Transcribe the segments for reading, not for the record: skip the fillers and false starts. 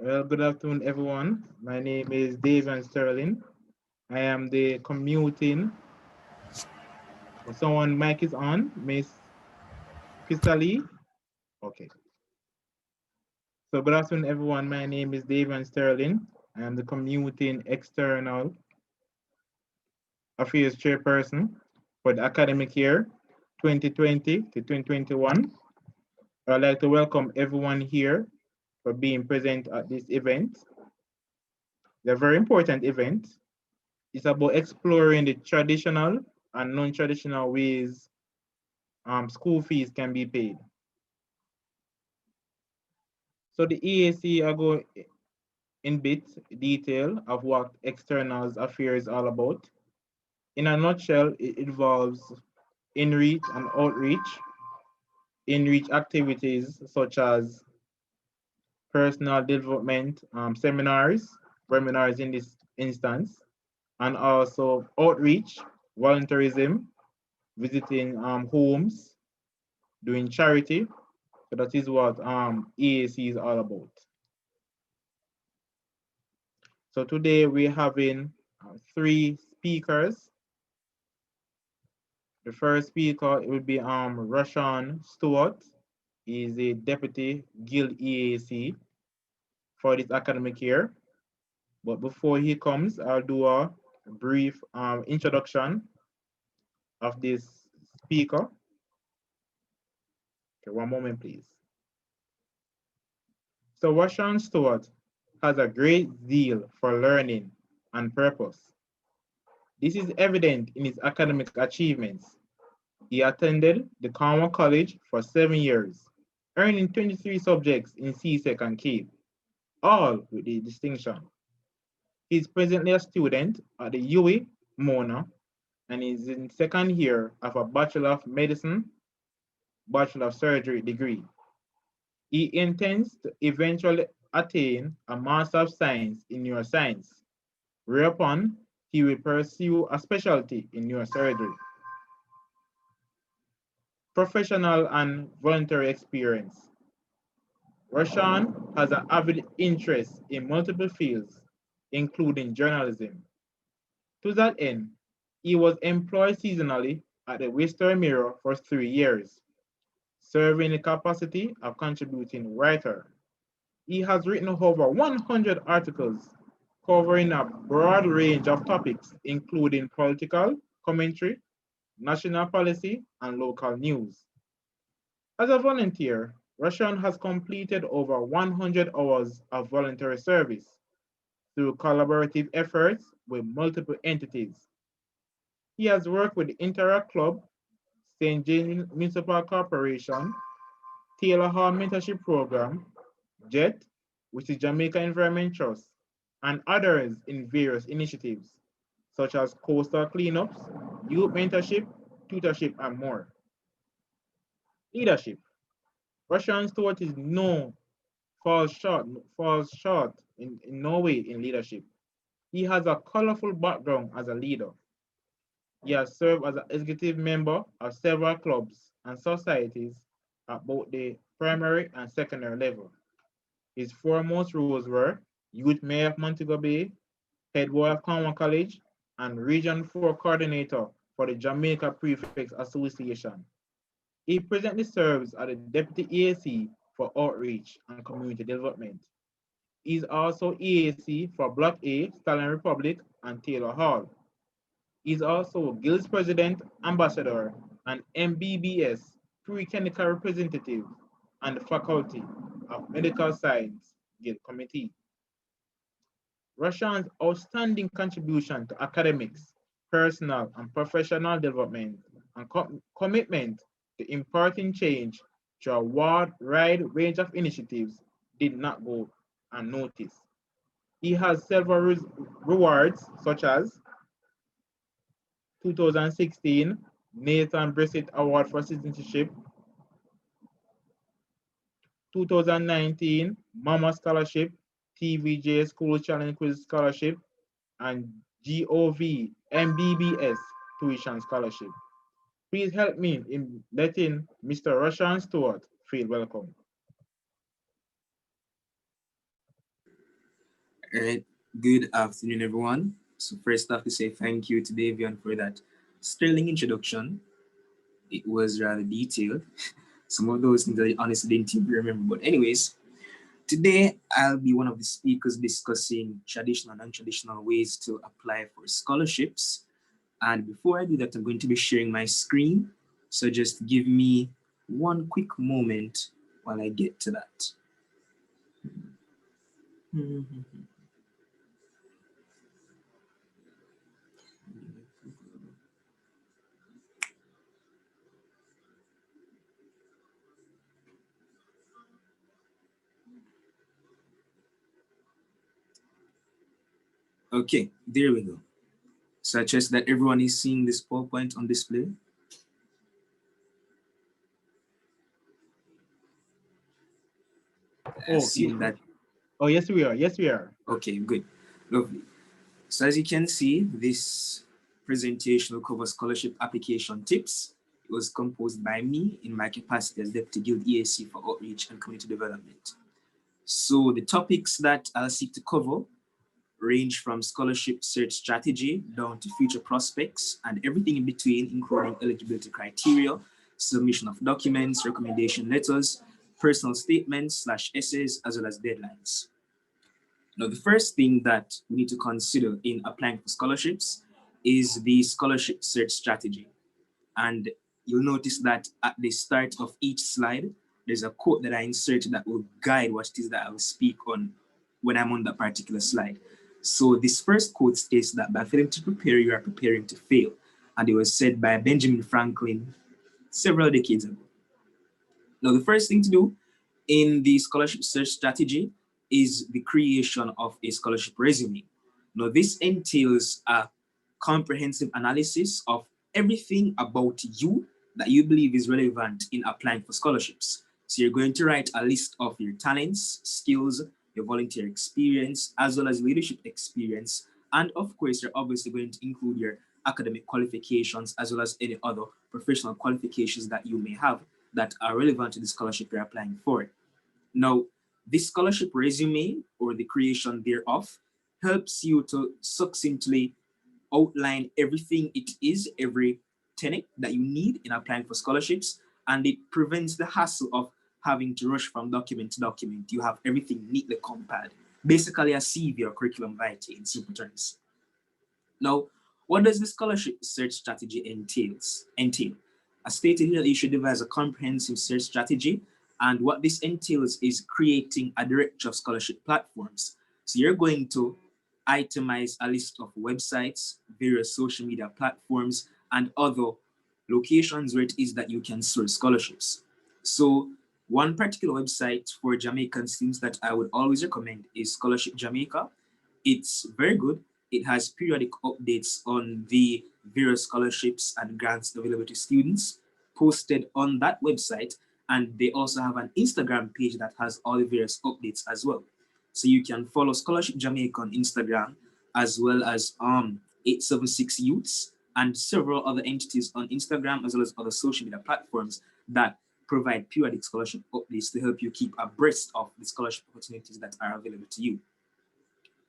Well, good afternoon, everyone. My name is Davian Sterling. I am the commuting. Someone mic is on, Miss Crystal. Okay. So good afternoon, everyone. My name is Davian Sterling. I am the commuting external affairs chairperson for the academic year 2020 to 2021. I'd like to welcome everyone here for being present at this event. It's a very important event. It's about exploring the traditional and non-traditional ways school fees can be paid. So the EAC are going in bit detail of what externals affairs is all about. In a nutshell, it involves in-reach and outreach, in-reach activities such as personal development seminars, webinars in this instance, and also outreach, volunteerism, visiting homes, doing charity. So that is what EAC is all about. So today we're having three speakers. The first speaker will be Rashawn Stewart. He is a deputy Guild EAC for this academic year. But before he comes, I'll do a brief introduction of this speaker. Okay, one moment, please. So Rashawn Stewart has a great zeal for learning and purpose. This is evident in his academic achievements. He attended the Cornwall College for 7 years, earning 23 subjects in CSEC and CAPE, all with the distinction. He is presently a student at the UWI Mona and is in second year of a Bachelor of Medicine, Bachelor of Surgery degree. He intends to eventually attain a Master of Science in Neuroscience, whereupon he will pursue a specialty in neurosurgery. Professional and voluntary experience. Rashawn has an avid interest in multiple fields, including journalism. To that end, he was employed seasonally at the Worcester Mirror for 3 years, serving in the capacity of contributing writer. He has written over 100 articles covering a broad range of topics, including political commentary, national policy, and local news. As a volunteer, Rashawn has completed over 100 hours of voluntary service through collaborative efforts with multiple entities. He has worked with the Interact Club, St. James Municipal Corporation, Taylor Hall Mentorship Program, JET, which is Jamaica Environment Trust, and others in various initiatives, such as coastal cleanups, youth mentorship, tutorship, and more. Leadership. Russian Stewart is no falls short in no way in leadership. He has a colorful background as a leader. He has served as an executive member of several clubs and societies at both the primary and secondary level. His foremost roles were Youth Mayor of Montego Bay, Head Boy of Cornwall College, and Region 4 Coordinator for the Jamaica Prefects Association. He presently serves as the Deputy EAC for Outreach and Community Development. He is also EAC for Block A, Stalin Republic, and Taylor Hall. He is also Guild's President, Ambassador, and MBBS Pre-Clinical Representative and the Faculty of Medical Science Guild Committee. Rashawn's outstanding contribution to academics, personal and professional development, and commitment to imparting change through a wide range of initiatives did not go unnoticed. He has several rewards, such as 2016 Nathan Brissett Award for Citizenship, 2019 Mama Scholarship, TVJ School Challenge Quiz Scholarship, and GOV MBBS Tuition Scholarship. Please help me in letting Mr. Rashawn Stewart feel welcome. All right. Good afternoon, everyone. So first off, to say thank you to Davian for that sterling introduction. It was rather detailed. Some of those things I honestly didn't even remember. But anyways, today I'll be one of the speakers discussing traditional and non-traditional ways to apply for scholarships. And before I do that, I'm going to be sharing my screen. So just give me one quick moment while I get to that. Okay, there we go. So I trust that everyone is seeing this PowerPoint on display. Oh, Seeing that, oh, yes, we are. Yes, we are. okay, good, lovely. So as you can see, this presentation will cover scholarship application tips. It was composed by me in my capacity as Deputy Guild EAC for Outreach and Community Development. So the topics that I'll seek to cover range from scholarship search strategy down to future prospects and everything in between, including eligibility criteria, submission of documents, recommendation letters, personal statements / essays, as well as deadlines. Now, the first thing that we need to consider in applying for scholarships is the scholarship search strategy. And you'll notice that at the start of each slide, there's a quote that I inserted that will guide what it is that I will speak on when I'm on that particular slide. So this first quote states that by failing to prepare, you are preparing to fail. And it was said by Benjamin Franklin several decades ago. Now, the first thing to do in the scholarship search strategy is the creation of a scholarship resume. Now, this entails a comprehensive analysis of everything about you that you believe is relevant in applying for scholarships. So you're going to write a list of your talents, skills, your volunteer experience, as well as leadership experience. And of course, you're obviously going to include your academic qualifications as well as any other professional qualifications that you may have that are relevant to the scholarship you're applying for. Now, this scholarship resume or the creation thereof helps you to succinctly outline everything it is, every tenet that you need in applying for scholarships, and it prevents the hassle of having to rush from document to document. You have everything neatly compiled, basically a CV or curriculum vitae in simple terms. Now, what does the scholarship search strategy entail? As stated here, you should devise a comprehensive search strategy. And what this entails is creating a directory of scholarship platforms. So you're going to itemize a list of websites, various social media platforms, and other locations where it is that you can source scholarships. So one particular website for Jamaican students that I would always recommend is Scholarship Jamaica. It's very good. It has periodic updates on the various scholarships and grants available to students posted on that website. And they also have an Instagram page that has all the various updates as well. So you can follow Scholarship Jamaica on Instagram, as well as 876 Youths and several other entities on Instagram, as well as other social media platforms that provide periodic scholarship updates to help you keep abreast of the scholarship opportunities that are available to you.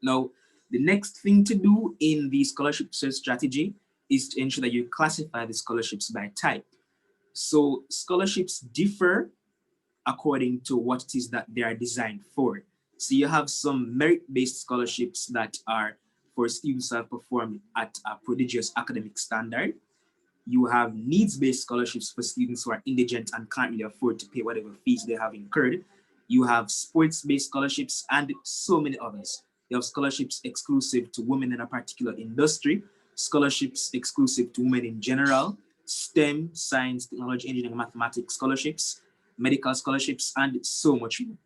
Now, the next thing to do in the scholarship search strategy is to ensure that you classify the scholarships by type. So scholarships differ according to what it is that they are designed for. So you have some merit-based scholarships that are for students who have performed at a prodigious academic standard. You have needs-based scholarships for students who are indigent and can't really afford to pay whatever fees they have incurred. You have sports-based scholarships and so many others. You have scholarships exclusive to women in a particular industry, scholarships exclusive to women in general, STEM, science, technology, engineering, mathematics scholarships, medical scholarships, and so much more.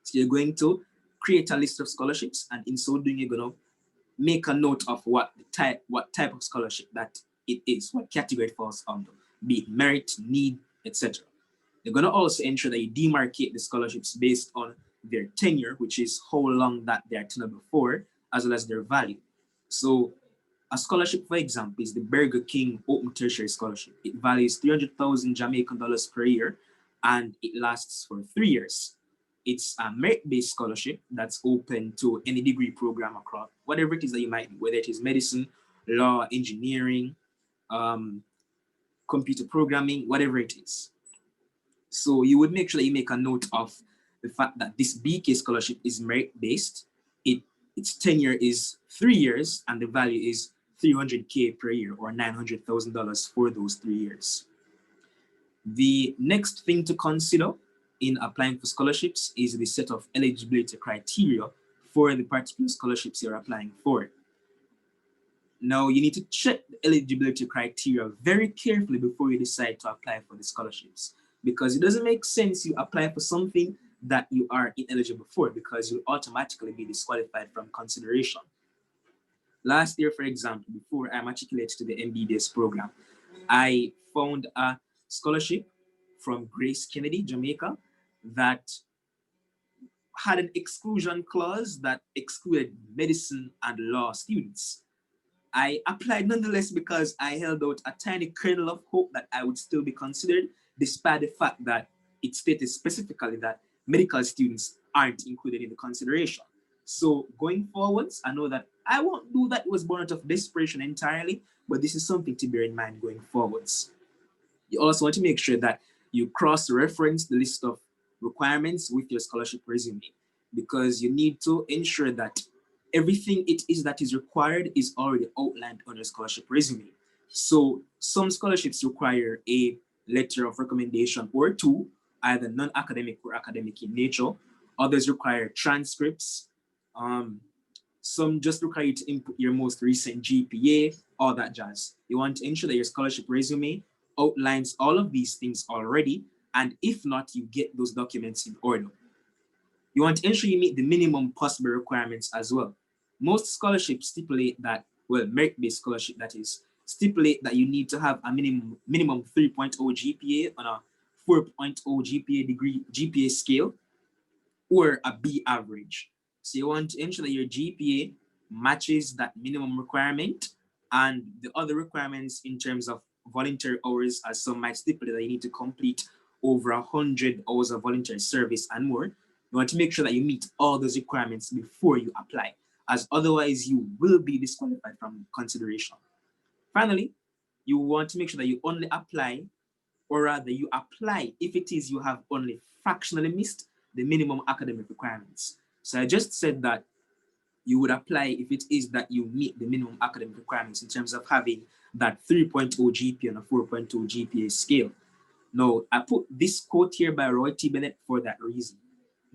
So you're going to create a list of scholarships, and in so doing, you're going to make a note of what type of scholarship that it is, what category it falls under, be it merit, need, etc. They're going to also ensure that you demarcate the scholarships based on their tenure, which is how long that they are tenable for, as well as their value. So a scholarship, for example, is the Burger King Open Tertiary Scholarship. It values 300,000 Jamaican dollars per year, and it lasts for 3 years. It's a merit-based scholarship that's open to any degree program across whatever it is that you might be, whether it is medicine, law, engineering, computer programming, whatever it is. So you would make sure that you make a note of the fact that this BK scholarship is merit-based. Its tenure is 3 years, and the value is $300K per year, or $900,000 for those 3 years. The next thing to consider in applying for scholarships is the set of eligibility criteria for the particular scholarships you're applying for. Now, you need to check the eligibility criteria very carefully before you decide to apply for the scholarships, because it doesn't make sense you apply for something that you are ineligible for, because you'll automatically be disqualified from consideration. Last year, for example, before I matriculated to the MBBS program, I found a scholarship from Grace Kennedy, Jamaica, that had an exclusion clause that excluded medicine and law students. I applied nonetheless because I held out a tiny kernel of hope that I would still be considered, despite the fact that it stated specifically that medical students aren't included in the consideration. So going forwards, I know that I won't do that. It was born out of desperation entirely, but this is something to bear in mind going forwards. You also want to make sure that you cross-reference the list of requirements with your scholarship resume, because you need to ensure that everything it is that is required is already outlined on your scholarship resume. So some scholarships require a letter of recommendation or two, either non-academic or academic in nature. Others require transcripts. Some just require you to input your most recent GPA, all that jazz. You want to ensure that your scholarship resume outlines all of these things already, and if not, you get those documents in order. You want to ensure you meet the minimum possible requirements as well. Most scholarships stipulate that, well, merit-based scholarship that is, stipulate that you need to have a minimum 3.0 GPA on a 4.0 GPA scale, or a B average. So you want to ensure that your GPA matches that minimum requirement, and the other requirements in terms of voluntary hours, as some might stipulate that you need to complete over 100 hours of voluntary service and more. You want to make sure that you meet all those requirements before you apply, as otherwise you will be disqualified from consideration. Finally, you want to make sure that you only apply, or rather you apply if it is you have only fractionally missed the minimum academic requirements. So I just said that you would apply if it is that you meet the minimum academic requirements in terms of having that 3.0 GPA on a 4.0 GPA scale. Now, I put this quote here by Roy T. Bennett for that reason.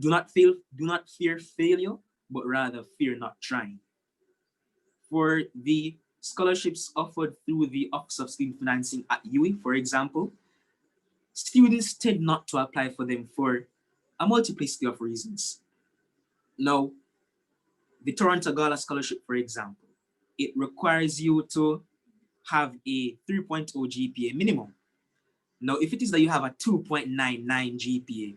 Do not fear failure, but rather fear not trying. For the scholarships offered through the Office of Student Financing at UWI, for example, students tend not to apply for them for a multiplicity of reasons. Now, the Toronto Gala Scholarship, for example, it requires you to have a 3.0 GPA minimum. Now, if it is that you have a 2.99 GPA,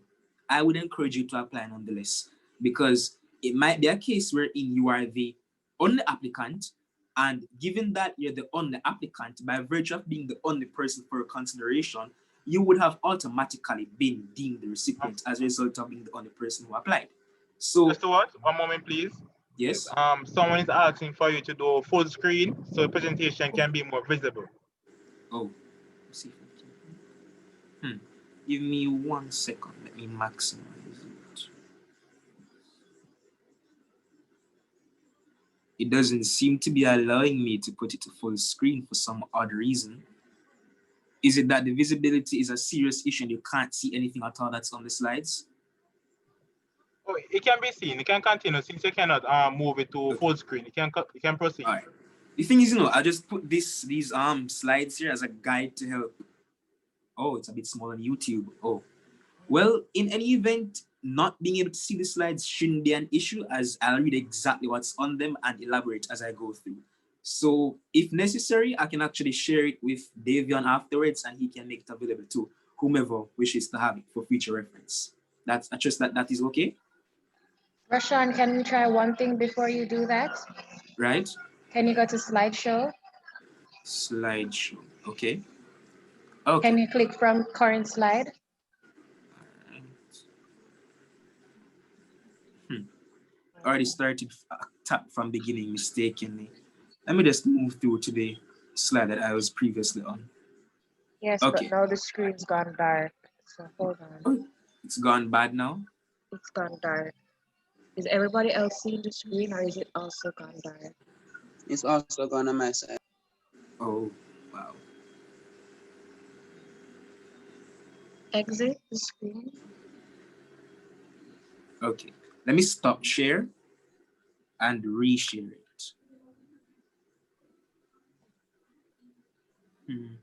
I would encourage you to apply nonetheless, because it might be a case wherein you are the only applicant, and given that you're the only applicant, by virtue of being the only person for consideration, you would have automatically been deemed the recipient as a result of being the only person who applied. So, Mr. Watt, one moment, please. yes. Someone is asking for you to do full screen so the presentation can be more visible. Oh, let's see if I can. Give me 1 second. Let me maximize it. It doesn't seem to be allowing me to put it to full screen for some odd reason. Is it that the visibility is a serious issue and you can't see anything at all that's on the slides? Oh, it can be seen. You can continue since you cannot move it to full screen. You can proceed. All right. The thing is, I just put these slides here as a guide to help. Oh, it's a bit small on YouTube. Oh, well, in any event, not being able to see the slides shouldn't be an issue, as I'll read exactly what's on them and elaborate as I go through. So if necessary, I can actually share it with Davion afterwards, and he can make it available to whomever wishes to have it for future reference. I trust that is okay. Rashawn, can we try one thing before you do that? Right. Can you go to slideshow? Slideshow. Okay. Okay. Can you click from current slide? already started tap from beginning mistakenly. Let me just move through to the slide that I was previously on. Yes, but Okay. now the screen's gone dark. So hold on. Oh, it's gone bad now. It's gone dark. Is everybody else seeing the screen or is it also gone dark? It's also gone on my side. Oh, wow. Exit the screen. Okay. Let me stop share and reshare it. Hmm.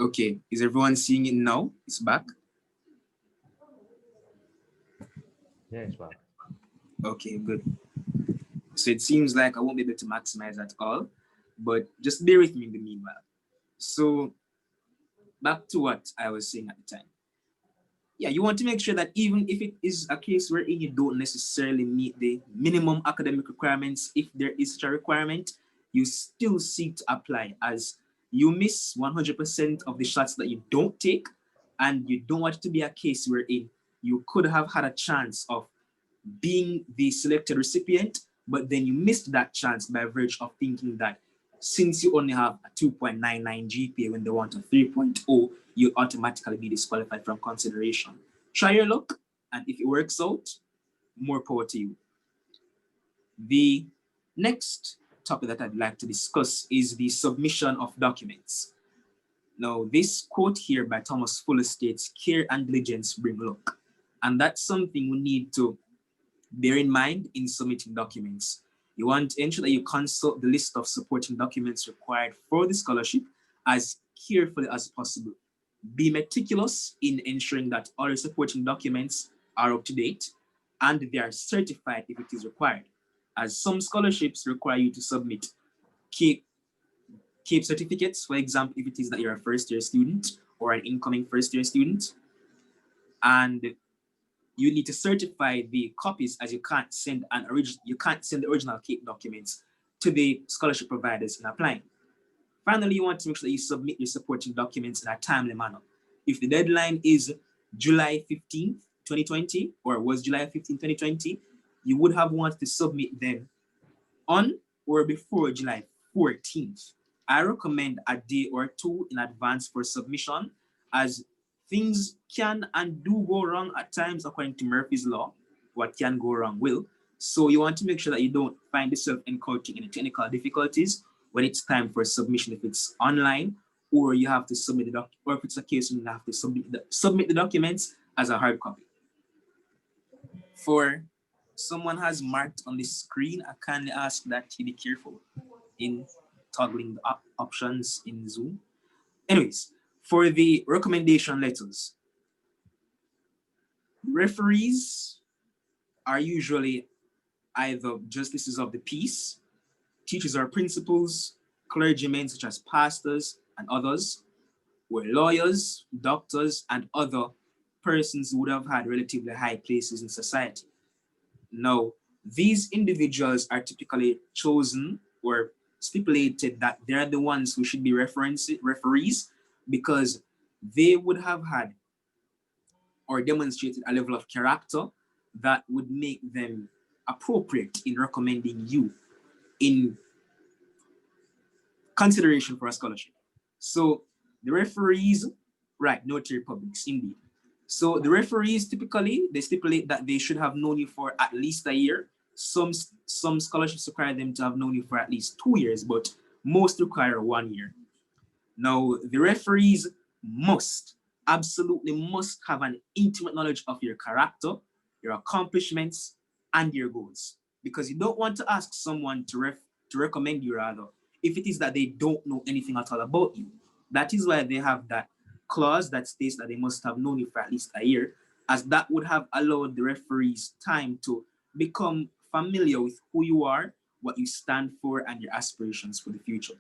Okay, is everyone seeing it now? It's back? Yeah, it's back. Okay, good. So it seems like I won't be able to maximize at all, but just bear with me in the meanwhile. So back to what I was saying at the time. Yeah, you want to make sure that even if it is a case wherein you don't necessarily meet the minimum academic requirements, if there is such a requirement, you still seek to apply, as you miss 100% of the shots that you don't take, and you don't want it to be a case wherein you could have had a chance of being the selected recipient, but then you missed that chance by virtue of thinking that since you only have a 2.99 GPA when they want a 3.0, you automatically be disqualified from consideration. Try your luck, and if it works out, more power to you. The next topic that I'd like to discuss is the submission of documents. Now, this quote here by Thomas Fuller states, "Care and diligence bring luck." And that's something we need to bear in mind in submitting documents. You want to ensure that you consult the list of supporting documents required for the scholarship as carefully as possible. Be meticulous in ensuring that all your supporting documents are up to date and they are certified if it is required, as some scholarships require you to submit CAPE certificates, for example, if it is that you're a first-year student or an incoming first-year student. And you need to certify the copies, as you can't send the original CAPE documents to the scholarship providers in applying. Finally, you want to make sure that you submit your supporting documents in a timely manner. If the deadline is July 15th, 2020, or was July 15th, 2020, you would have wanted to submit them on or before July 14th. I recommend a day or two in advance for submission, as things can and do go wrong at times according to Murphy's Law. What can go wrong will. So you want to make sure that you don't find yourself encountering any technical difficulties when it's time for submission, if it's online or you have to submit the doc, or if it's a case when you have to submit the documents as a hard copy. For someone has marked on the screen, I kindly ask that you be careful in toggling the options in Zoom. Anyways, for the recommendation letters, referees are usually either justices of the peace, teachers or principals, clergymen such as pastors and others, or lawyers, doctors, and other persons who would have had relatively high places in society. Now, these individuals are typically chosen or stipulated that they're the ones who should be referees, because they would have had or demonstrated a level of character that would make them appropriate in recommending you in consideration for a scholarship. So the referees, right, notary publics, indeed. So the referees typically, they stipulate that they should have known you for at least a year. Some scholarships require them to have known you for at least 2 years, but most require 1 year. Now, the referees absolutely must have an intimate knowledge of your character, your accomplishments, and your goals. Because you don't want to ask someone to recommend you, rather, if it is that they don't know anything at all about you. That is why they have that clause that states that they must have known you for at least a year, as that would have allowed the referees time to become familiar with who you are, what you stand for, and your aspirations for the future.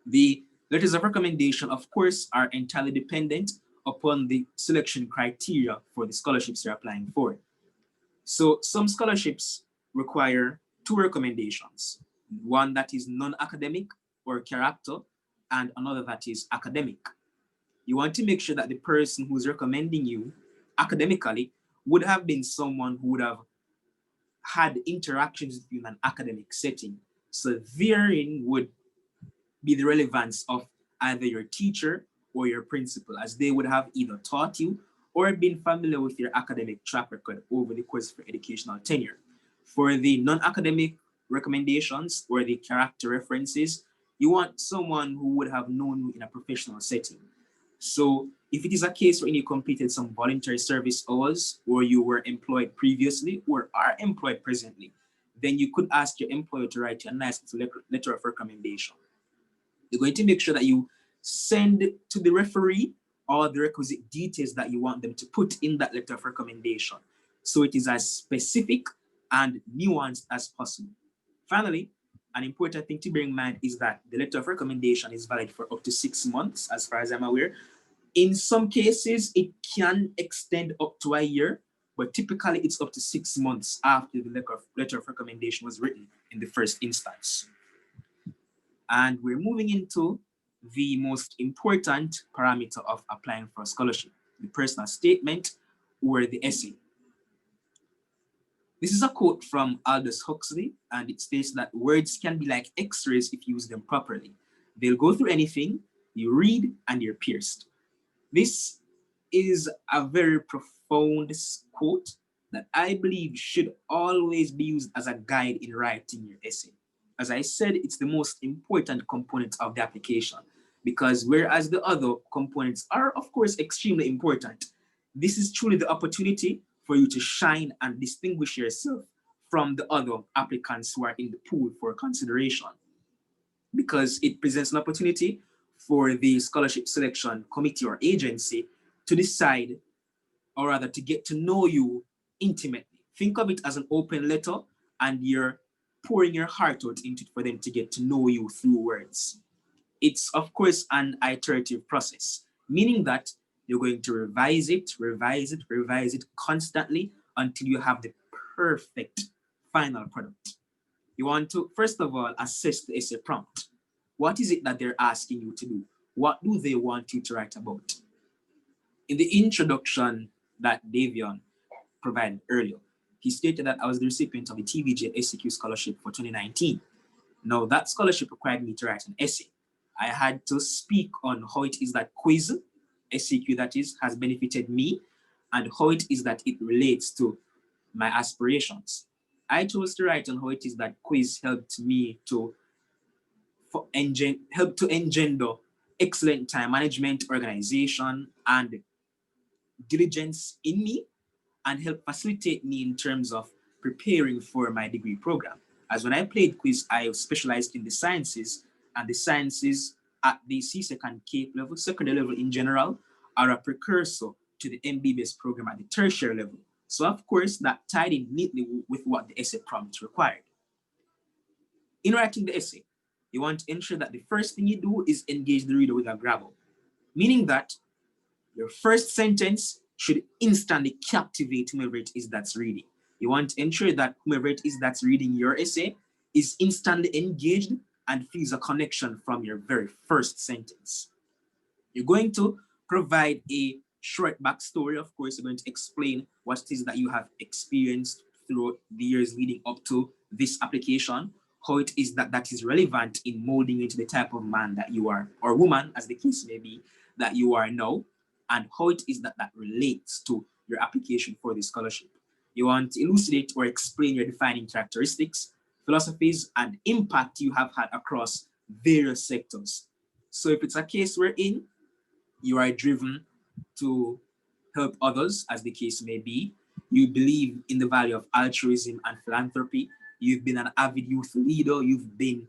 The letters of recommendation, of course, are entirely dependent upon the selection criteria for the scholarships you're applying for. So some scholarships require 2 recommendations, one that is non-academic or character, and another that is academic. You want to make sure that the person who's recommending you academically would have been someone who would have had interactions with you in an academic setting. So therein would be the relevance of either your teacher or your principal, as they would have either taught you or been familiar with your academic track record over the course of your educational tenure. For the non-academic recommendations or the character references, you want someone who would have known you in a professional setting. So if it is a case where you completed some voluntary service hours, or you were employed previously or are employed presently, then you could ask your employer to write you a nice letter of recommendation. You're going to make sure that you send to the referee all the requisite details that you want them to put in that letter of recommendation, so it is as specific and nuanced as possible. Finally, an important thing to bear in mind is that the letter of recommendation is valid for up to 6 months, as far as I'm aware. In some cases, it can extend up to a year, but typically it's up to 6 months after the letter of recommendation was written in the first instance. And we're moving into the most important parameter of applying for a scholarship, the personal statement or the essay. This is a quote from Aldous Huxley, and it states that words can be like x-rays if you use them properly. They'll go through anything you read and you're pierced. This is a very profound quote that I believe should always be used as a guide in writing your essay. As I said, it's the most important component of the application, because whereas the other components are, of course, extremely important, this is truly the opportunity for you to shine and distinguish yourself from the other applicants who are in the pool for consideration, because it presents an opportunity for the scholarship selection committee or agency to decide, or rather to get to know you intimately. Think of it as an open letter, and you're pouring your heart out into it for them to get to know you through words. It's, of course, an iterative process, meaning that you're going to revise it constantly until you have the perfect final product. You want to, first of all, assess the essay prompt. What is it that they're asking you to do? What do they want you to write about? In the introduction that Davion provided earlier, he stated that I was the recipient of the TVJ SCQ scholarship for 2019. Now, that scholarship required me to write an essay. I had to speak on how it is that quiz, SCQ that is, has benefited me, and how it is that it relates to my aspirations. I chose to write on how it is that quiz helped me to engender excellent time management, organization, and diligence in me, and help facilitate me in terms of preparing for my degree program. As when I played quiz, I specialized in the sciences, and the sciences at the CSEC and CAPE level, secondary level in general, are a precursor to the MBBS program at the tertiary level. So of course, that tied in neatly with what the essay prompt required. In writing the essay, you want to ensure that the first thing you do is engage the reader with a grabber, meaning that your first sentence should instantly captivate whomever it is that's reading. You want to ensure that whomever it is that's reading your essay is instantly engaged and feels a connection from your very first sentence. You're going to provide a short backstory. Of course, you're going to explain what it is that you have experienced throughout the years leading up to this application, how it is that that is relevant in molding into the type of man that you are, or woman, as the case may be, that you are now, and how it is that that relates to your application for the scholarship. You want to elucidate or explain your defining characteristics, philosophies, and impact you have had across various sectors. So if it's a case wherein you are driven to help others, as the case may be, you believe in the value of altruism and philanthropy, you've been an avid youth leader, you've been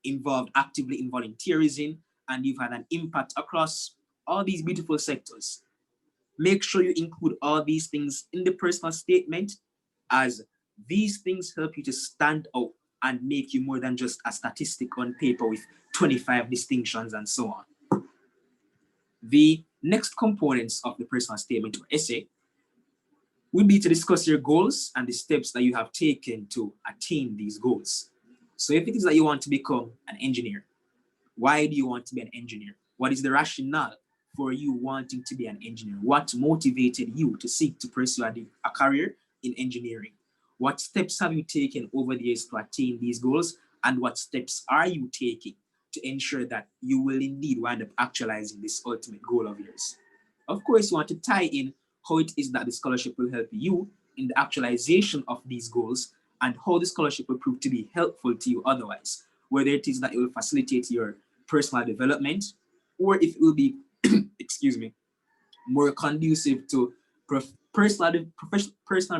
involved actively in volunteerism, and you've had an impact across all these beautiful sectors. Make sure you include all these things in the personal statement, as these things help you to stand out and make you more than just a statistic on paper with 25 distinctions and so on. The next components of the personal statement or essay will be to discuss your goals and the steps that you have taken to attain these goals. So if it is that you want to become an engineer, Why do you want to be an engineer? What is the rationale for you wanting to be an engineer? What motivated you to seek to pursue a career in engineering? What steps have you taken over the years to attain these goals? And what steps are you taking to ensure that you will indeed wind up actualizing this ultimate goal of yours? Of course, you want to tie in how it is that the scholarship will help you in the actualization of these goals and how the scholarship will prove to be helpful to you otherwise, whether it is that it will facilitate your personal development or if it will be, excuse me, more conducive to personal and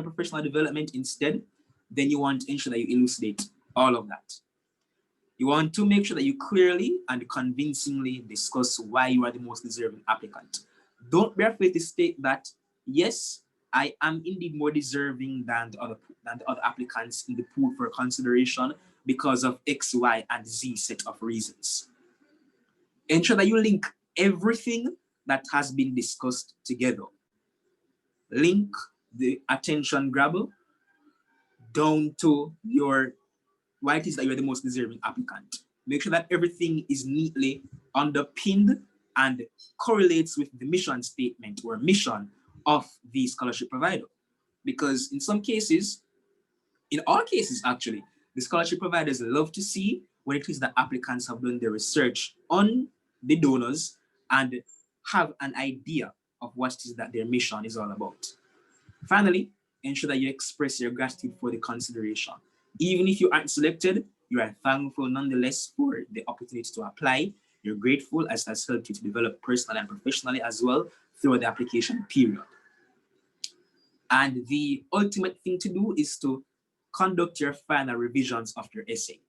professional development instead, then you want to ensure that you elucidate all of that. You want to make sure that you clearly and convincingly discuss why you are the most deserving applicant. Don't be afraid to state that, yes, I am indeed more deserving than the other applicants in the pool for consideration because of X, Y, and Z set of reasons. Ensure that you link everything that has been discussed together. Link the attention grabber down to why it is that you're the most deserving applicant. Make sure that everything is neatly underpinned and correlates with the mission statement or mission of the scholarship provider. Because in some cases, in all cases actually, the scholarship providers love to see when it is that applicants have done their research on the donors and have an idea of what it is that their mission is all about. Finally, ensure that you express your gratitude for the consideration. Even if you aren't selected, you are thankful nonetheless for the opportunity to apply. You're grateful as it has helped you to develop personally and professionally as well throughout the application period. And the ultimate thing to do is to conduct your final revisions of your essay.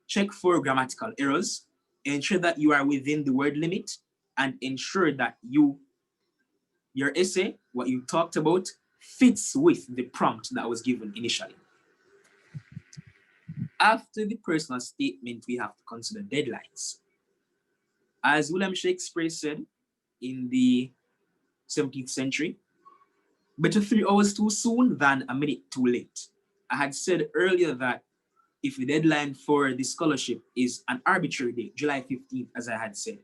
Check for grammatical errors, ensure that you are within the word limit, and ensure that your essay, what you talked about, fits with the prompt that was given initially. After the personal statement, we have to consider deadlines. As William Shakespeare said in the 17th century, better 3 hours too soon than a minute too late. I had said earlier that if the deadline for the scholarship is an arbitrary date, July 15th, as I had said,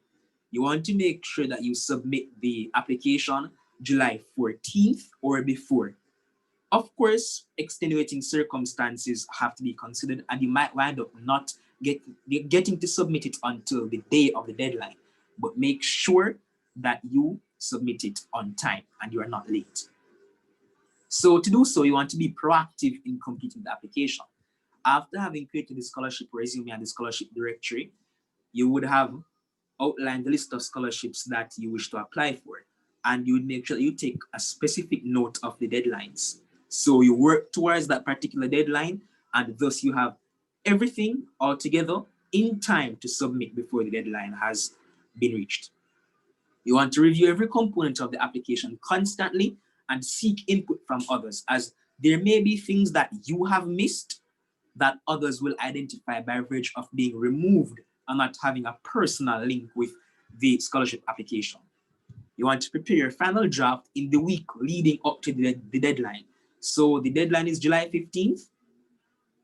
you want to make sure that you submit the application July 14th or before. Of course, extenuating circumstances have to be considered, and you might wind up not getting to submit it until the day of the deadline. But make sure that you submit it on time and you are not late. So to do so, you want to be proactive in completing the application. After having created the scholarship resume and the scholarship directory, you would have outlined the list of scholarships that you wish to apply for. And you would make sure that you take a specific note of the deadlines. So you work towards that particular deadline, and thus you have everything all together in time to submit before the deadline has been reached. You want to review every component of the application constantly and seek input from others, as there may be things that you have missed that others will identify by virtue of being removed and not having a personal link with the scholarship application. You want to prepare your final draft in the week leading up to the deadline. So the deadline is July 15th.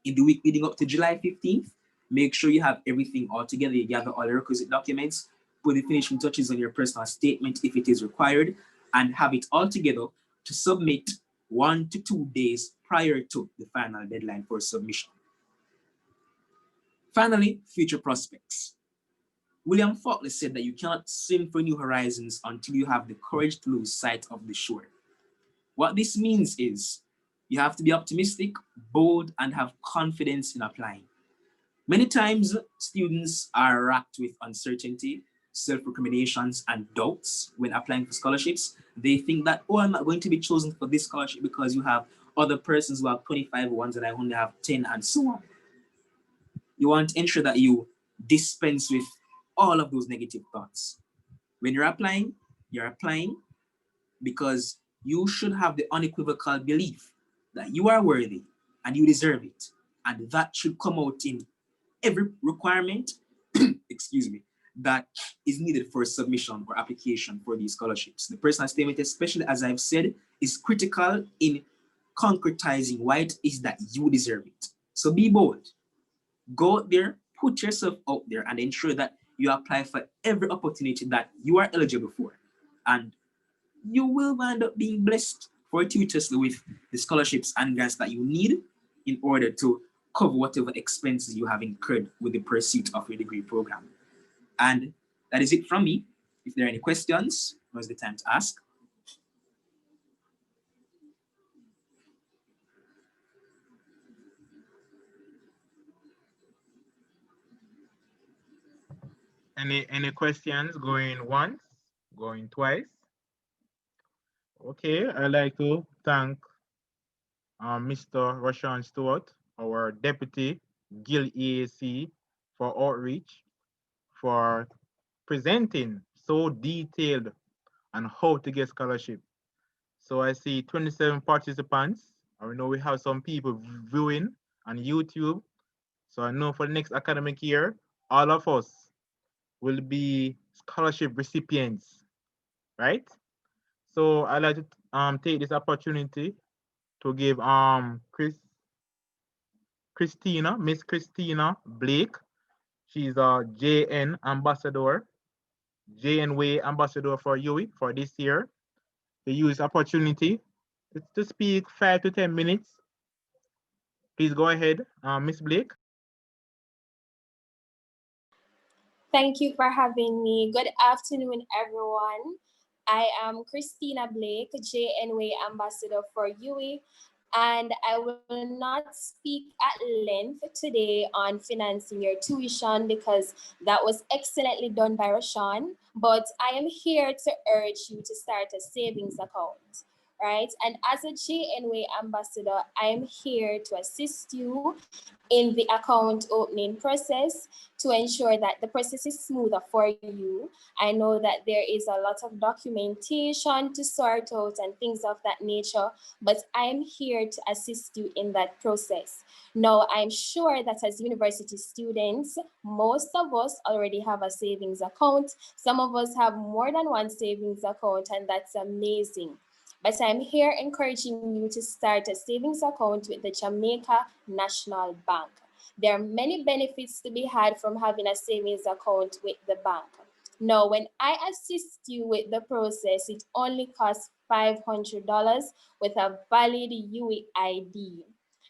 In the week leading up to July 15th, make sure you have everything all together. You gather all the requisite documents, put the finishing touches on your personal statement if it is required, and have it all together to submit 1 to 2 days prior to the final deadline for submission. Finally, future prospects. William Faulkner said that you cannot swim for new horizons until you have the courage to lose sight of the shore. What this means is you have to be optimistic, bold, and have confidence in applying. Many times, students are racked with uncertainty, self-recriminations, and doubts when applying for scholarships. They think that, oh, I'm not going to be chosen for this scholarship because you have other persons who have 25 ones and I only have 10, and so on. You want to ensure that you dispense with all of those negative thoughts. When you're applying because you should have the unequivocal belief that you are worthy and you deserve it. And that should come out in every requirement, excuse me, that is needed for submission or application for these scholarships. The personal statement, especially as I've said, is critical in concretizing why it is that you deserve it. So be bold. Go out there, put yourself out there, and ensure that you apply for every opportunity that you are eligible for. And you will wind up being blessed fortuitously with the scholarships and grants that you need in order to cover whatever expenses you have incurred with the pursuit of your degree program. And that is it from me. If there are any questions, now's the time to ask. Any questions going once, going twice? Okay, I'd like to thank Mr. Rashawn Stewart, our Deputy Guild EAC for outreach, for presenting so detailed on how to get scholarship. So I see 27 participants. I know we have some people viewing on YouTube. So I know for the next academic year, all of us will be scholarship recipients, right? So I'd like to take this opportunity to give Miss Christina Blake. She's a JN ambassador, JN Way ambassador for UWI for this year. To use opportunity to speak 5 to 10 minutes. Please go ahead, Miss Blake. Thank you for having me. Good afternoon, everyone. I am Christina Blake, JNWA Ambassador for UWI, and I will not speak at length today on financing your tuition because that was excellently done by Rashawn, but I am here to urge you to start a savings account, right? And as a JNWA Ambassador, I am here to assist you in the account opening process to ensure that the process is smoother for you. I know that there is a lot of documentation to sort out and things of that nature, but I am here to assist you in that process. Now, I'm sure that as university students, most of us already have a savings account. Some of us have more than one savings account, and that's amazing. But I'm here encouraging you to start a savings account with the Jamaica National Bank. There are many benefits to be had from having a savings account with the bank. Now, when I assist you with the process, it only costs $500 with a valid UWI ID.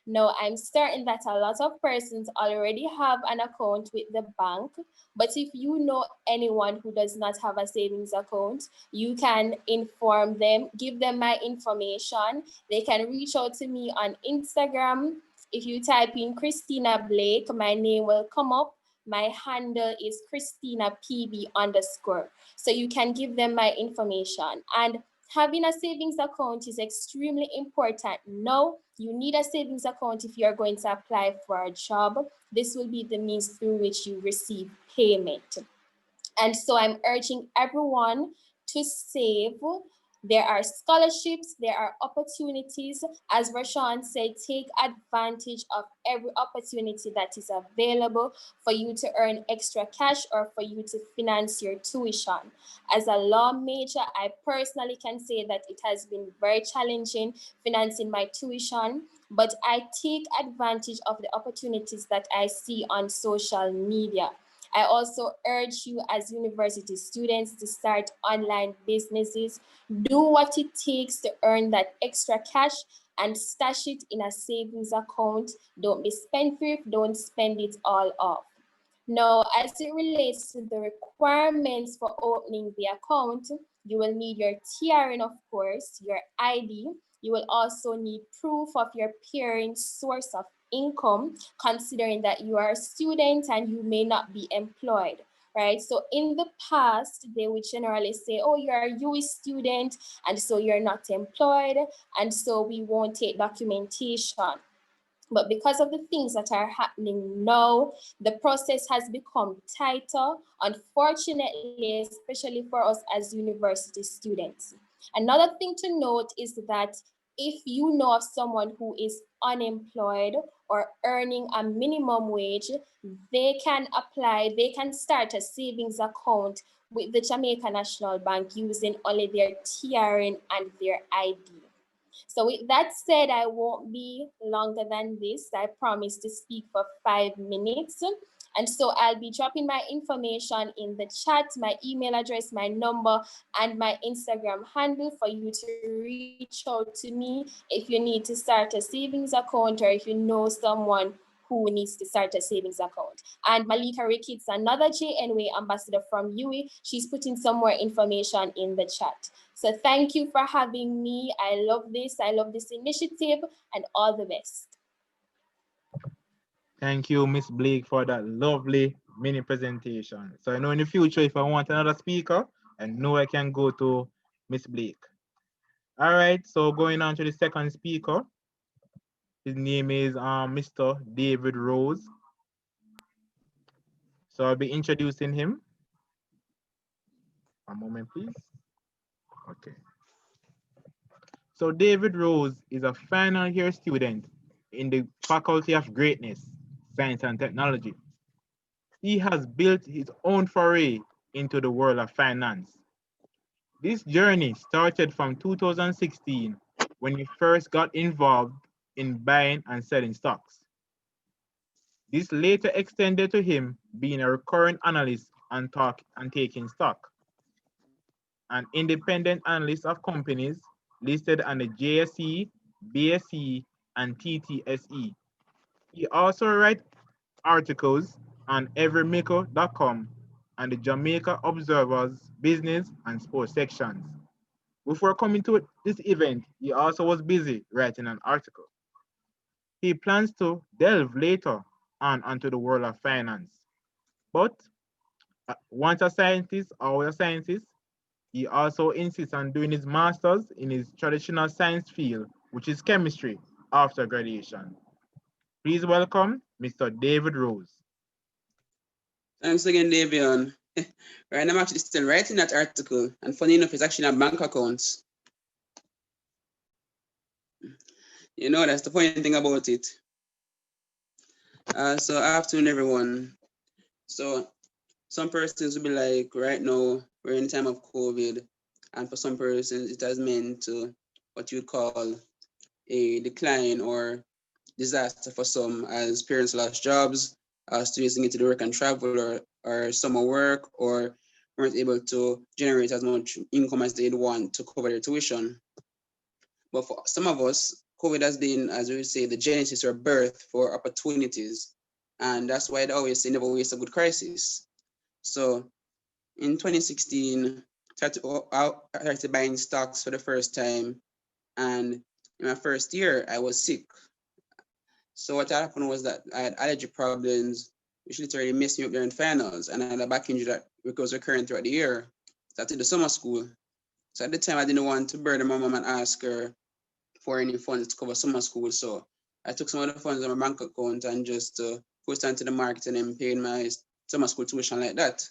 Now, I'm certain that a lot of persons already have an account with the bank, but if you know anyone who does not have a savings account, you can inform them, give them my information. They can reach out to me on Instagram. If you type in Christina Blake, my name will come up. My handle is Christina PB _. So you can give them my information. And having a savings account is extremely important. Now, you need a savings account if you are going to apply for a job. This will be the means through which you receive payment. And so I'm urging everyone to save. There are scholarships, there are opportunities. As Rashawn said, take advantage of every opportunity that is available for you to earn extra cash or for you to finance your tuition. As a law major, I personally can say that it has been very challenging financing my tuition, but I take advantage of the opportunities that I see on social media. I also urge you as university students to start online businesses. Do what it takes to earn that extra cash and stash it in a savings account. Don't be spendthrift, don't spend it all off. Now, as it relates to the requirements for opening the account, you will need your TRN, of course, your ID. You will also need proof of your parents' source of income, considering that you are a student and you may not be employed, right? So in the past, they would generally say, oh, you're a UWI student, and so you're not employed, and so we won't take documentation. But because of the things that are happening now, the process has become tighter, unfortunately, especially for us as university students. Another thing to note is that if you know of someone who is unemployed or earning a minimum wage, they can apply, they can start a savings account with the Jamaica National Bank using only their TRN and their ID. So with that said, I won't be longer than this. I promise to speak for 5 minutes. And so I'll be dropping my information in the chat, my email address, my number, and my Instagram handle for you to reach out to me if you need to start a savings account or if you know someone who needs to start a savings account. And Malika Ricketts, another JNWay ambassador from UWI, she's putting some more information in the chat. So thank you for having me. I love this initiative, and all the best. Thank you, Miss Blake, for that lovely mini presentation. So I know in the future, if I want another speaker, I know I can go to Miss Blake. All right, so going on to the second speaker. His name is Mr. David Rose. So I'll be introducing him. One moment, please. Okay. So David Rose is a final year student in the Faculty of Greatness, Science and Technology. He has built his own foray into the world of finance. This journey started from 2016 when he first got involved in buying and selling stocks. This later extended to him being a recurring analyst and taking stock, an independent analyst of companies listed on the JSE, BSE, and TTSE. He also writes articles on everymico.com and the Jamaica Observer's business and sports sections. Before coming to this event, he also was busy writing an article. He plans to delve later on onto the world of finance. But once a scientist or a scientist, he also insists on doing his master's in his traditional science field, which is chemistry, after graduation. Please welcome Mr. David Rose. Thanks again, Davion. Right, I'm actually still writing that article, and funny enough, it's actually on bank accounts. You know, that's the funny thing about it. So afternoon, everyone. So some persons will be like, right now, we're in the time of COVID, and for some persons, it has meant what you would call a decline or disaster for some, as parents lost jobs, students need to do work and travel or summer work, or weren't able to generate as much income as they'd want to cover their tuition. But for some of us, COVID has been, as we say, the genesis or birth for opportunities. And that's why they always say never waste a good crisis. So in 2016, I started buying stocks for the first time. And in my first year, I was sick. So what happened was that I had allergy problems, which literally messed me up during finals. And I had a back injury that was recurring throughout the year. So I did the summer school. So at the time, I didn't want to burden my mom and ask her for any funds to cover summer school. So I took some of the funds on my bank account and just put it onto the market and then paid my summer school tuition like that.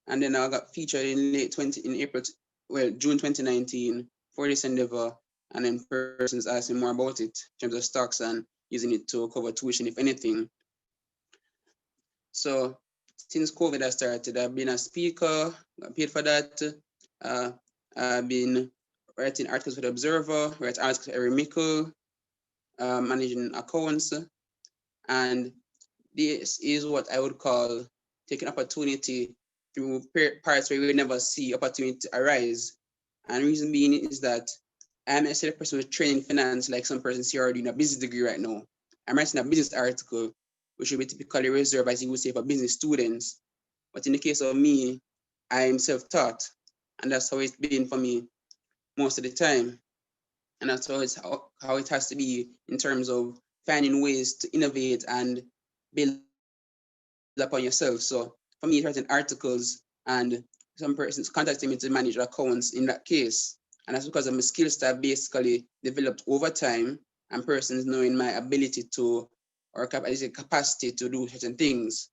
And then I got featured in June 2019 for this endeavor. And then persons asking more about it in terms of stocks and using it to cover tuition, if anything. So since COVID has started, I've been a speaker, got paid for that. I've been writing articles for the Observer, write articles for Eremico, managing accounts. And this is what I would call taking opportunity through parts where we would never see opportunity arise. And the reason being is that I'm a person with training in finance, like some persons here are doing a business degree right now. I'm writing a business article, which would be typically reserved, as you would say, for business students. But in the case of me, I'm self-taught, and that's how it's been for me most of the time. And that's how it has to be in terms of finding ways to innovate and build upon yourself. So for me, writing articles and some persons contacting me to manage accounts in that case. And that's because of my skills that I've basically developed over time and persons knowing my ability to, or capacity to do certain things.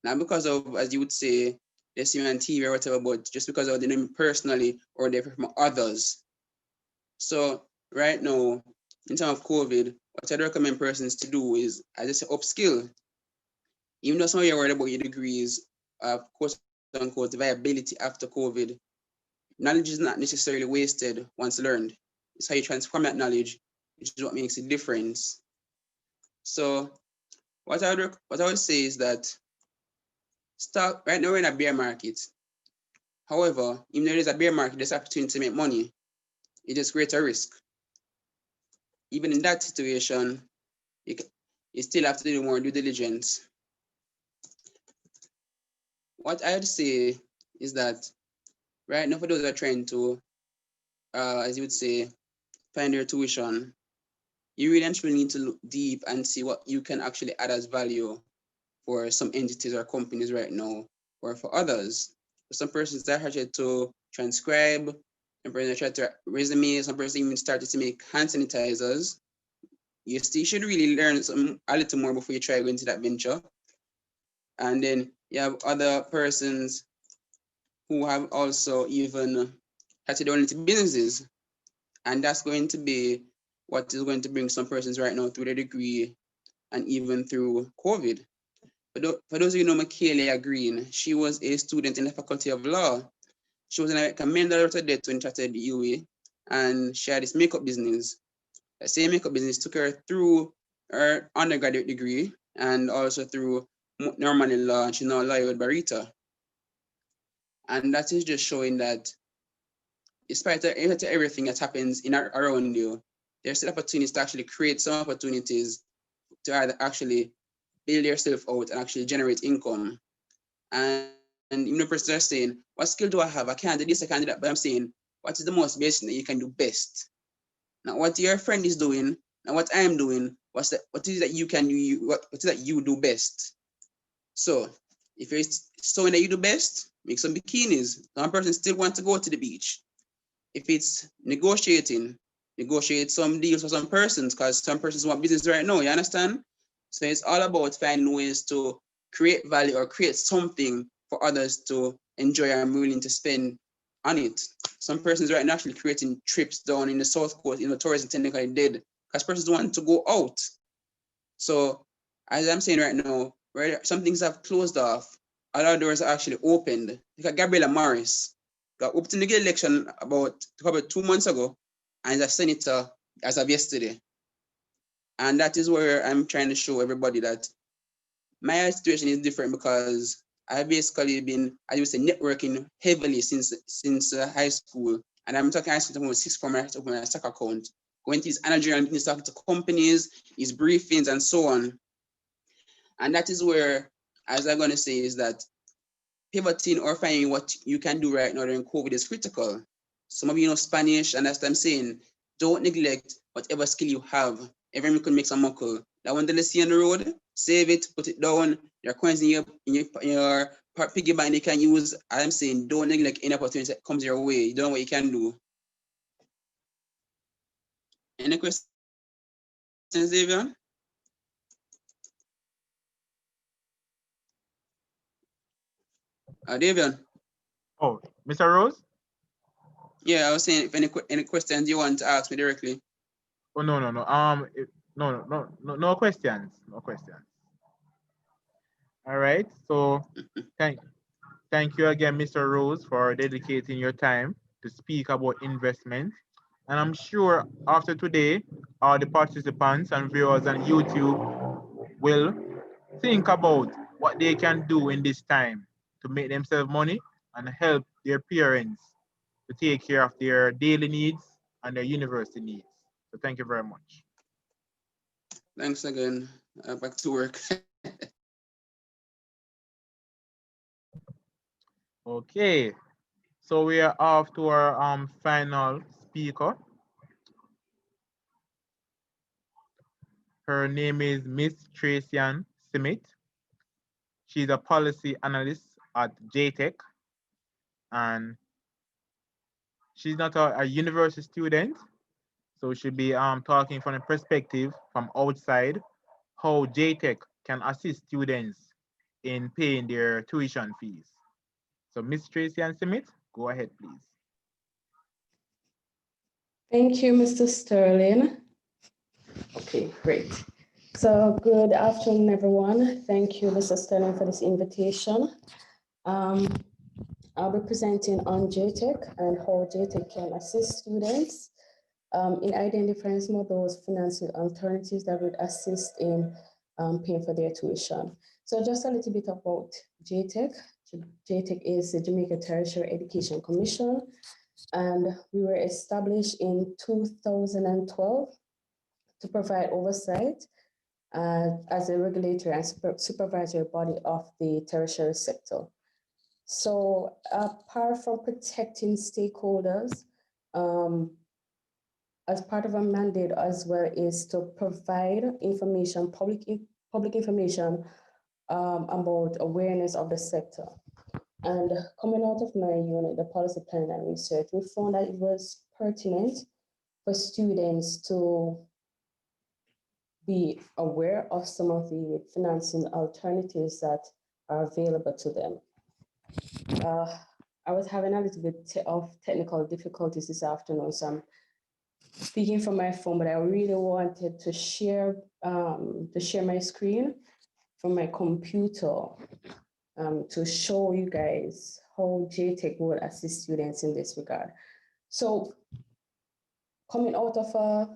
Not because of, as you would say, they see me on TV or whatever, but just because of they know me personally or they're from others. So right now, in terms of COVID, what I'd recommend persons to do is, I just say, upskill. Even though some of you are worried about your degrees, of course, unquote, viability after COVID, knowledge is not necessarily wasted once learned. It's how you transform that knowledge, which is what makes a difference. So what I would say is that stock right now we're in a bear market. However, if there is a bear market, there's opportunity to make money. It is greater risk. Even in that situation, you still have to do more due diligence. What I'd say is that right now, for those that are trying to, as you would say, find their tuition, you really and truly need to look deep and see what you can actually add as value for some entities or companies right now, or for others. For some persons that are trying to transcribe, some persons that try to resume, some persons even started to make hand sanitizers. You still should really learn a little more before you try going into that venture. And then you have other persons who have also even started their own little businesses. And that's going to be what is going to bring some persons right now through their degree and even through COVID. For those of you who know Michaela Green, she was a student in the Faculty of Law. She was in a recommended letter debt when she started UWI, and she had this makeup business. The same makeup business took her through her undergraduate degree and also through Norman Law, and she's now a lawyer with Barita. And that is just showing that despite everything that happens in around you, there's still opportunities to actually create some opportunities to either actually build yourself out and actually generate income. And you know, persons are saying, what skill do I have? I can't do this, I can't do that. But I'm saying, what is the most basic that you can do best? Now, what your friend is doing, and what I'm doing, what is that you can do, what is that you do best? So if it's something that you do best, make some bikinis. Some person still want to go to the beach. If it's negotiating, negotiate some deals for some persons, because some persons want business right now, you understand? So it's all about finding ways to create value or create something for others to enjoy and willing to spend on it. Some persons right now actually creating trips down in the South Coast, you know, tourism technically did, because persons want to go out. So as I'm saying right now, where some things have closed off, other doors are actually opened. Like Gabriela Morris got up to the election about 2 months ago, and is a senator as of yesterday. And that is where I'm trying to show everybody that my situation is different, because I've basically been, I would say, networking heavily since high school. And I'm talking high school, 6 form, I open my stock account, going to his energy and business, talking to companies, his briefings, and so on. And that is where, as I'm going to say, is that pivoting or finding what you can do right now during COVID is critical. Some of you know Spanish, and as I'm saying, don't neglect whatever skill you have. Everyone can make some muckle. That one that you see on the road, save it, put it down. Your coins in your piggy bank you can use. I'm saying, don't neglect any opportunity that comes your way. You don't know what you can do. Any questions, Davion? Davion? Oh, Mr. Rose? Yeah, I was saying, if any questions you want to ask me directly. Oh, no. No questions. No questions. All right. So thank you again, Mr. Rose, for dedicating your time to speak about investment. And I'm sure after today, all the participants and viewers on YouTube will think about what they can do in this time to make themselves money and help their parents to take care of their daily needs and their university needs. So thank you very much. Thanks again. Back to work. Okay, so we are off to our final speaker. Her name is Miss Tracian Smith. She's a policy analyst at JTech, and she's not a university student, so she'll be talking from a perspective from outside, how JTech can assist students in paying their tuition fees. So Miss Tracian Smith, go ahead, please. Thank you, Mr. Sterling. Okay, great. So good afternoon, everyone. Thank you, Mr. Sterling, for this invitation. I'll be presenting on JTech and how JTech can assist students in identifying some of those financial alternatives that would assist in paying for their tuition. So just a little bit about JTEC. JTEC is the Jamaica Tertiary Education Commission, and we were established in 2012 to provide oversight as a regulatory and supervisory body of the tertiary sector. So apart from protecting stakeholders, as part of our mandate as well is to provide information, public information about awareness of the sector. And coming out of my unit, the policy planning and research, we found that it was pertinent for students to be aware of some of the financing alternatives that are available to them. I was having a little bit of technical difficulties this afternoon, so I'm speaking from my phone, but I really wanted to share my screen from my computer to show you guys how JTEC will assist students in this regard. So coming out of a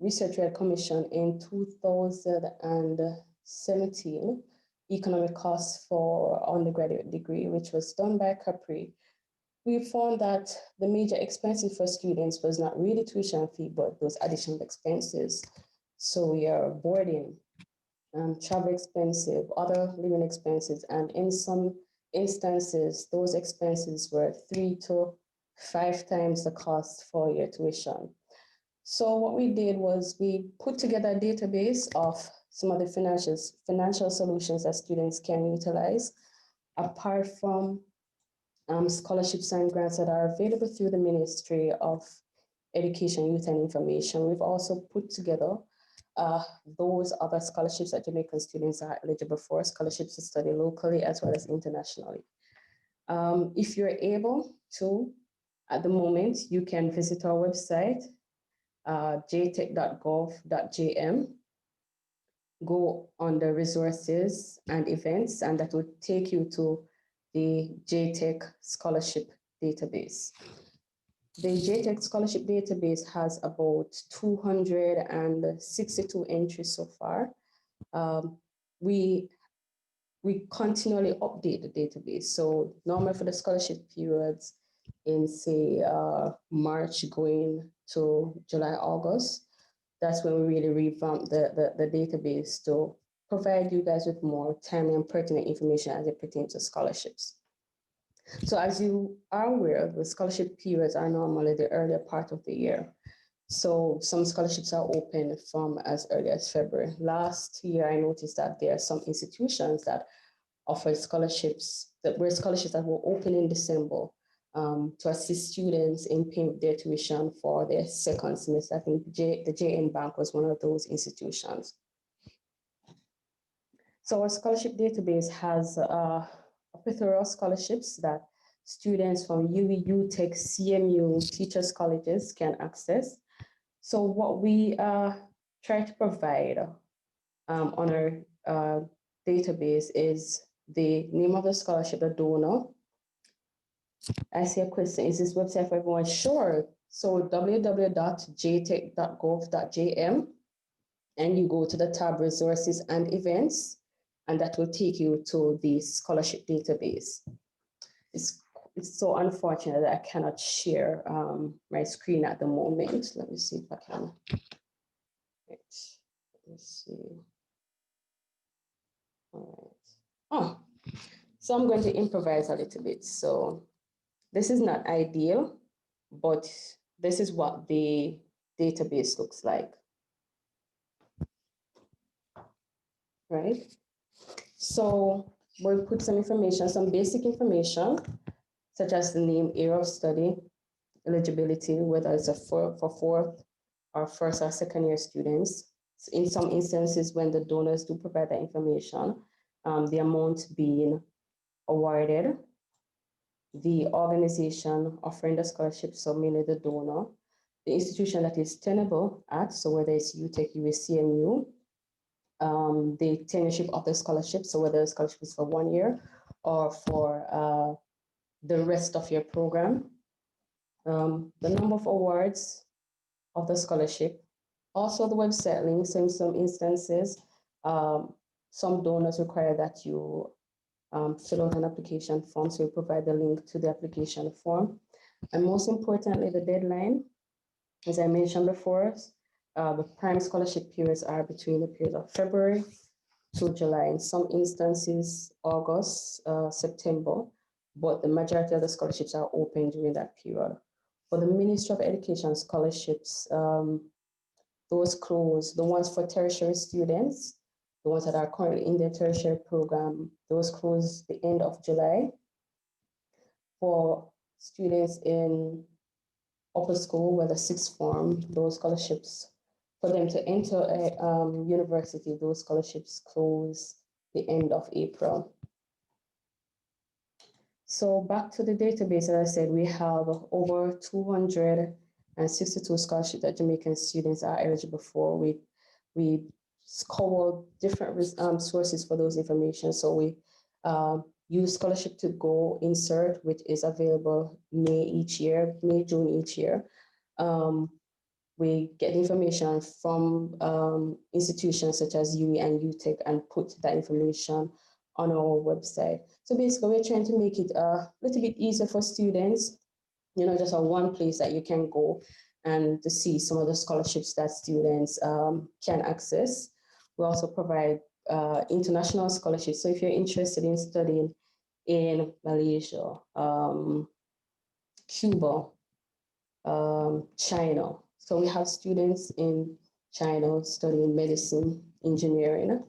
research-led commission in 2017, economic costs for undergraduate degree, which was done by Capri, we found that the major expenses for students was not really tuition fee, but those additional expenses. So your boarding, travel expensive, other living expenses, and in some instances, those expenses were 3 to 5 times the cost for your tuition. So what we did was we put together a database of some of the financial solutions that students can utilize, apart from scholarships and grants that are available through the Ministry of Education, Youth and Information. We've also put together those other scholarships that Jamaican students are eligible for, scholarships to study locally as well as internationally. If you're able to, at the moment, you can visit our website, jtec.gov.jm, go under resources and events, and that will take you to the JTEC scholarship database. The JTEC scholarship database has about 262 entries so far. We continually update the database. So normally for the scholarship periods in say March going to July, August, that's when we really revamp the database to provide you guys with more timely and pertinent information as it pertains to scholarships. So as you are aware, the scholarship periods are normally the earlier part of the year. So some scholarships are open from as early as February. Last year, I noticed that there are some institutions that offer scholarships, that were open in December to assist students in paying their tuition for their second semester. I think the JN Bank was one of those institutions. So our scholarship database has a plethora of scholarships that students from UWI, UTEC, CMU, teachers' colleges can access. So what we try to provide on our database is the name of the scholarship, the donor. I see a question, is this website for everyone? Sure. So www.jtec.gov.jm, and you go to the tab resources and events, and that will take you to the scholarship database. It's so unfortunate that I cannot share my screen at the moment. Let me see if I can. Right. Let's see. All right. Oh, so I'm going to improvise a little bit. So this is not ideal, but this is what the database looks like. Right? So we'll put some information, some basic information, such as the name, area of study, eligibility, whether it's for fourth or first or second year students. So in some instances, when the donors do provide that information, the amount being awarded, the organization offering the scholarship, so mainly the donor, the institution that is tenable at, so whether it's UTEC, USCMU, the tenureship of the scholarship, so whether the scholarship is for 1 year or for the rest of your program, the number of awards of the scholarship, also the website links. So in some instances, Some donors require that you fill out an application form, so we provide the link to the application form. And most importantly, the deadline, as I mentioned before, the prime scholarship periods are between the period of February to July, in some instances, August, September, but the majority of the scholarships are open during that period. For the Ministry of Education scholarships, those close, the ones for tertiary students, the ones that are currently in the tertiary program, those close the end of July. For students in upper school, whether sixth form, those scholarships, for them to enter a university, those scholarships close the end of April. So back to the database, as I said, we have over 262 scholarships that Jamaican students are eligible for. We scour different sources for those information. So we use Scholarship to Go Insert, which is available May, June each year. We get information from institutions such as UWI and UTech and put that information on our website. So basically, we're trying to make it a little bit easier for students, just a one place that you can go and to see some of the scholarships that students can access. We also provide international scholarships. So if you're interested in studying in Malaysia, Cuba, China. So we have students in China studying medicine, engineering,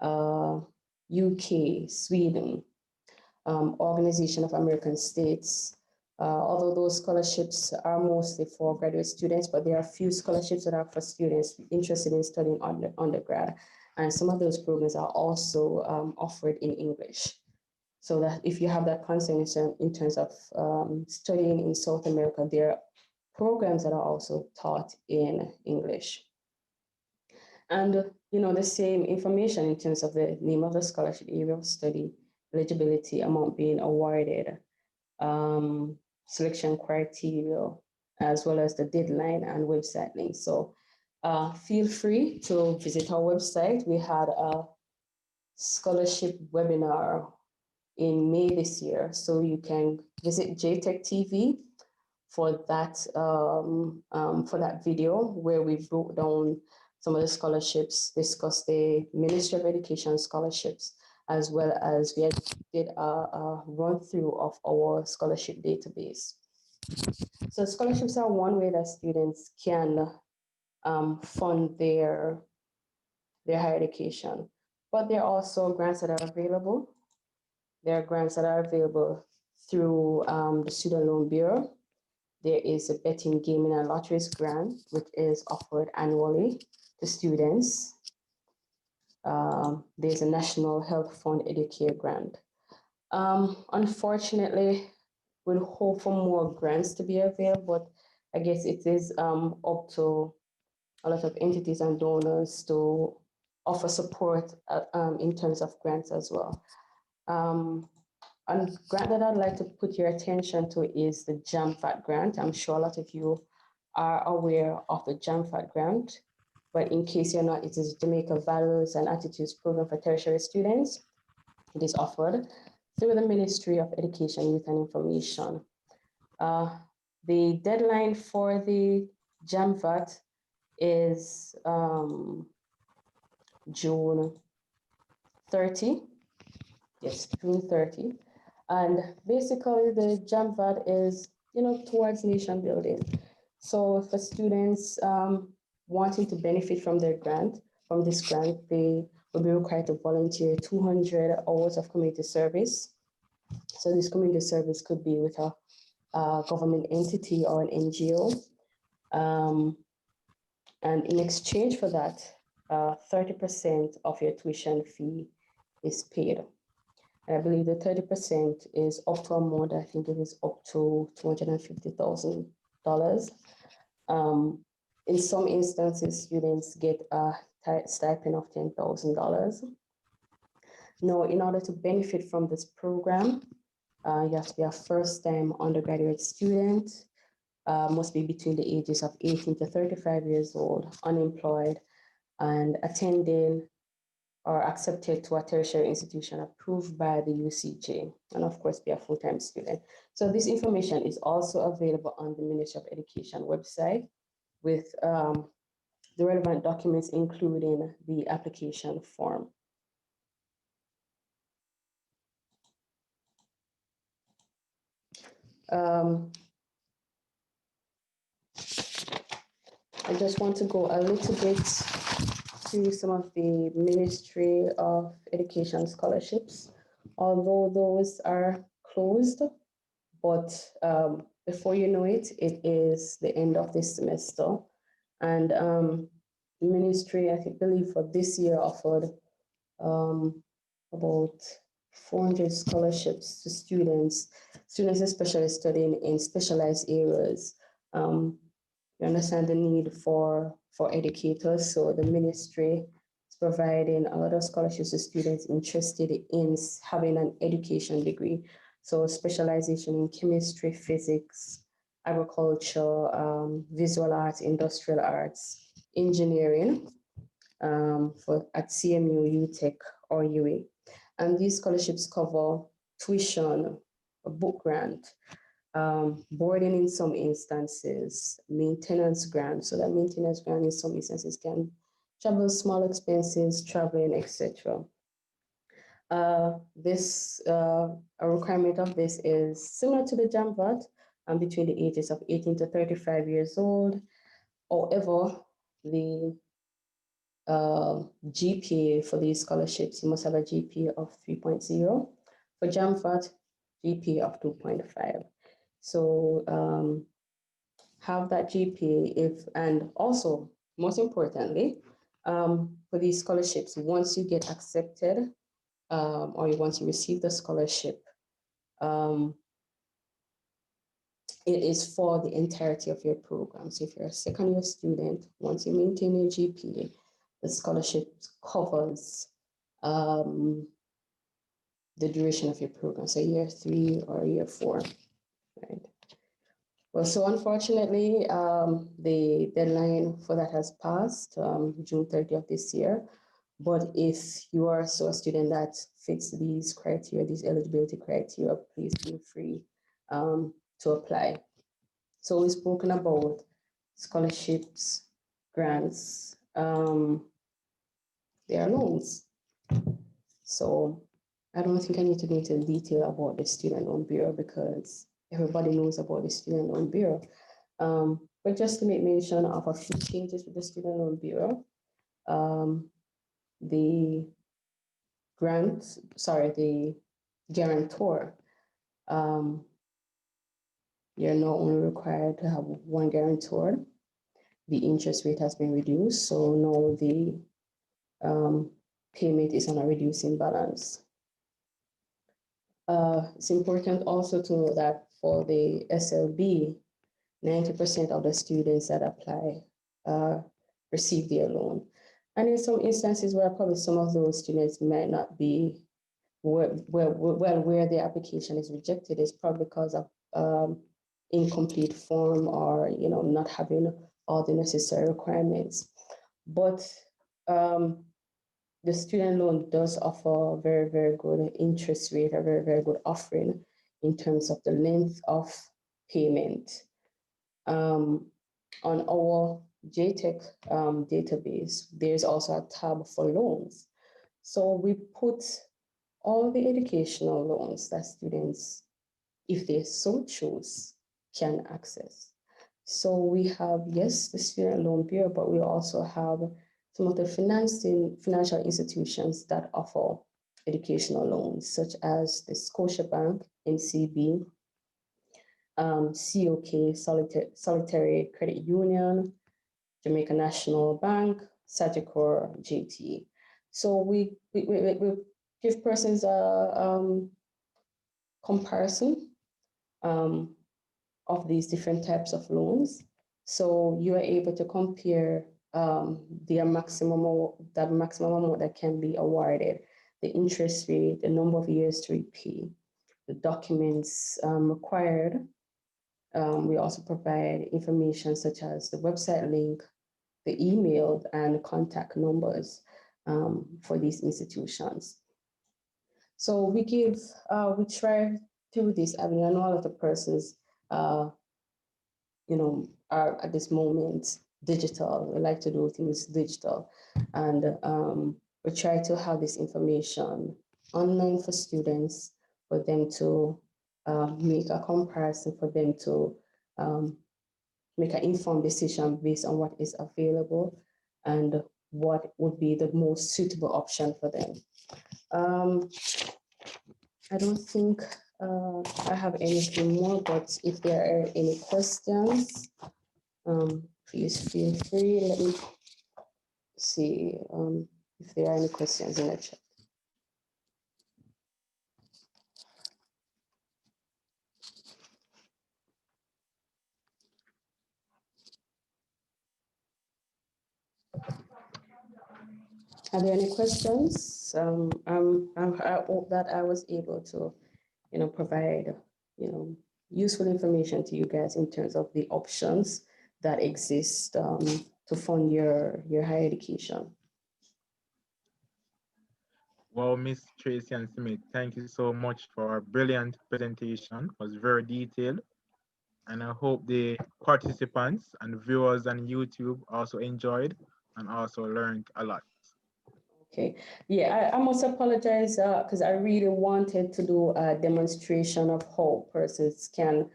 UK, Sweden, Organization of American States. Although those scholarships are mostly for graduate students, but there are a few scholarships that are for students interested in studying undergrad. And some of those programs are also offered in English. So that if you have that concern in terms of studying in South America, there are programs that are also taught in English. And the same information in terms of the name of the scholarship, area of study, eligibility, amount being awarded, selection criteria, as well as the deadline and website link. So feel free to visit our website. We had a scholarship webinar in May this year, so you can visit JTech TV for that video where we broke down some of the scholarships, discussed the Ministry of Education scholarships, as well as we did a run through of our scholarship database. So scholarships are one way that students can fund their higher education, but there are also grants that are available. There are grants that are available through the Student Loan Bureau. There is a betting, gaming, and lotteries grant, which is offered annually to students. There's a National Health Fund Educare grant. Unfortunately, we'd hope for more grants to be available, but I guess it is up to a lot of entities and donors to offer support in terms of grants as well. A grant that I'd like to put your attention to is the JAMFAT grant. I'm sure a lot of you are aware of the JAMFAT grant, but in case you're not, it is Jamaica Values and Attitudes Program for Tertiary Students. It is offered through the Ministry of Education, Youth and Information. The deadline for the JAMFAT is June 30. Yes, June 30. And basically the JAMFAT is, towards nation building. So for students wanting to benefit from this grant, they will be required to volunteer 200 hours of community service. So this community service could be with a government entity or an NGO. And in exchange for that, 30% of your tuition fee is paid. I believe the 30% is up to a amount, I think it is up to $250,000. In some instances, students get a stipend of $10,000. Now, in order to benefit from this program, you have to be a first-time undergraduate student, must be between the ages of 18 to 35 years old, unemployed, and attending are accepted to a tertiary institution approved by the UCJ, and of course be a full-time student. So this information is also available on the Ministry of Education website with the relevant documents, including the application form. I just want to go a little bit to some of the Ministry of Education scholarships, although those are closed, but before you know it, it is the end of this semester. And the ministry, I believe for this year, offered about 400 scholarships to students especially studying in specialized areas. You understand the need for educators, so the ministry is providing a lot of scholarships to students interested in having an education degree. So specialization in chemistry, physics, agriculture, visual arts, industrial arts, engineering, at CMU, UTech, or UA. And these scholarships cover tuition, a book grant, boarding in some instances, maintenance grant. So that maintenance grant in some instances can travel small expenses, traveling, etc. A requirement of this is similar to the JAMVAT, between the ages of 18 to 35 years old. However, the GPA for these scholarships, you must have a GPA of 3.0. For JAMVAT, GPA of 2.5. So have that GPA and also, most importantly, for these scholarships, once you get accepted or once you receive the scholarship, it is for the entirety of your program. So if you're a second year student, once you maintain your GPA, the scholarship covers the duration of your program, so year 3 or year 4, right? Well, so unfortunately, the deadline for that has passed, June 30th of this year. But if you are so a student that fits these criteria, these eligibility criteria, please feel free to apply. So we've spoken about scholarships, grants, there are loans. So I don't think I need to go into detail about the Student Loan Bureau because everybody knows about the Student Loan Bureau. But just to make mention of a few changes with the Student Loan Bureau, the guarantor, you're not only required to have one guarantor. The interest rate has been reduced, so now the payment is on a reducing balance. It's important also to know that for the SLB, 90% of the students that apply receive their loan. And in some instances where probably some of those students might not be where their application is rejected is probably because of incomplete form or not having all the necessary requirements. But the student loan does offer a very, very good interest rate, a very, very good offering in terms of the length of payment. On our JTech database, there's also a tab for loans. So we put all the educational loans that students, if they so choose, can access. So we have, yes, the Student Loan Bureau, but we also have some of the financial institutions that offer educational loans, such as the Scotiabank, NCB, COK, Solitary Credit Union, Jamaica National Bank, Sagicor, JT. So we give persons a comparison of these different types of loans. So you are able to compare the maximum amount that can be awarded, the interest rate, the number of years to repay, the documents required. We also provide information such as the website link, the email, and contact numbers. for these institutions. So we try through this avenue, and all of the persons, are at this moment digital. We like to do things digital, and we try to have this information online for students, for them to make a comparison, for them to make an informed decision based on what is available and what would be the most suitable option for them. I don't think I have anything more, but if there are any questions, please feel free. Let me see if there are any questions in the chat. Are there any questions? I hope that I was able to, provide, useful information to you guys in terms of the options that exist to fund your higher education. Well, Miss Tracy and Smith, thank you so much for a brilliant presentation. It was very detailed. And I hope the participants and viewers on YouTube also enjoyed and also learned a lot. Okay, yeah, I must apologize because I really wanted to do a demonstration of how persons can